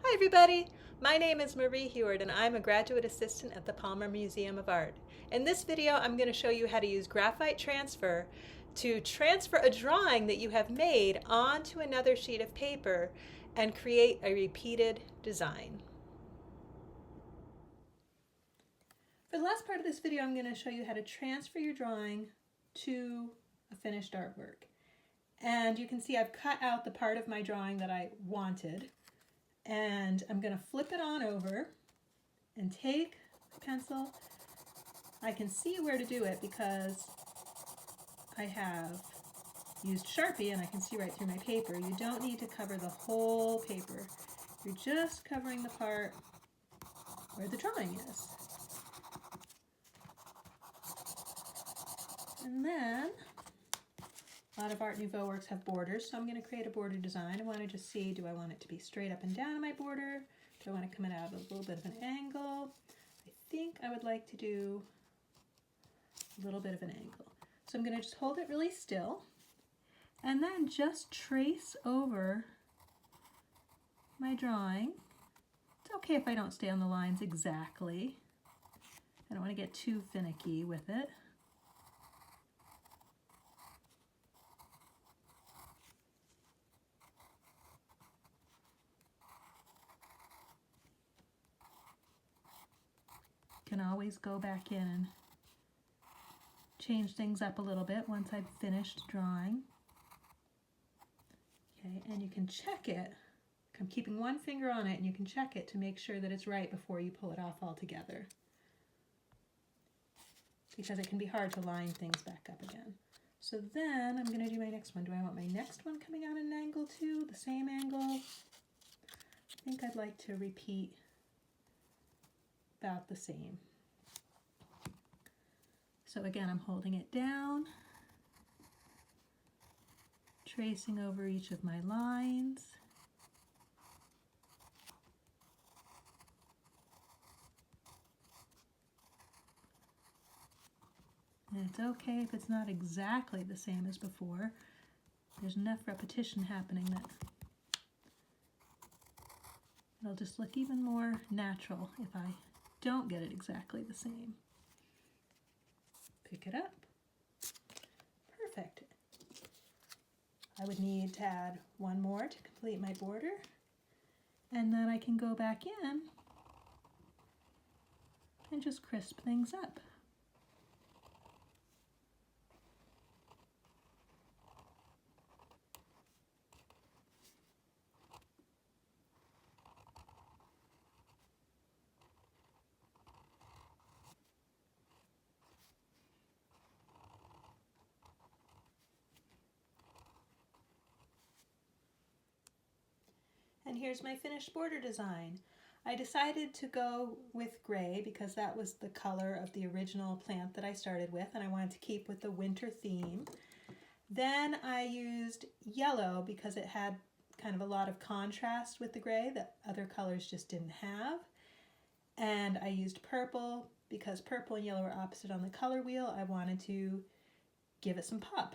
Hi everybody! My name is Marie Heward and I'm a graduate assistant at the Palmer Museum of Art. In this video I'm going to show you how to use graphite transfer to transfer a drawing that you have made onto another sheet of paper and create a repeated design. For the last part of this video I'm going to show you how to transfer your drawing to a finished artwork. And you can see I've cut out the part of my drawing that I wanted. And I'm going to flip it on over and take the pencil. I can see where to do it because I have used Sharpie and I can see right through my paper. You don't need to cover the whole paper. You're just covering the part where the drawing is. And then a lot of Art Nouveau works have borders, so I'm going to create a border design. I want to just see, do I want it to be straight up and down my border? Do I want to come out at a little bit of an angle? I think I would like to do a little bit of an angle. So I'm going to just hold it really still and then just trace over my drawing. It's okay if I don't stay on the lines exactly. I don't want to get too finicky with it. Can always go back in and change things up a little bit once I've finished drawing. Okay, and you can check it. I'm keeping one finger on it and you can check it to make sure that it's right before you pull it off altogether. Because it can be hard to line things back up again. So then I'm going to do my next one. Do I want my next one coming out at an angle too? The same angle? I think I'd like to repeat about the same. So again, I'm holding it down, tracing over each of my lines. And it's okay if it's not exactly the same as before. There's enough repetition happening that it'll just look even more natural if I don't get it exactly the same. Pick it up. Perfect. I would need to add one more to complete my border. And then I can go back in and just crisp things up. And here's my finished border design. I decided to go with gray because that was the color of the original plant that I started with and I wanted to keep with the winter theme. Then I used yellow because it had kind of a lot of contrast with the gray that other colors just didn't have. And I used purple because purple and yellow are opposite on the color wheel. I wanted to give it some pop.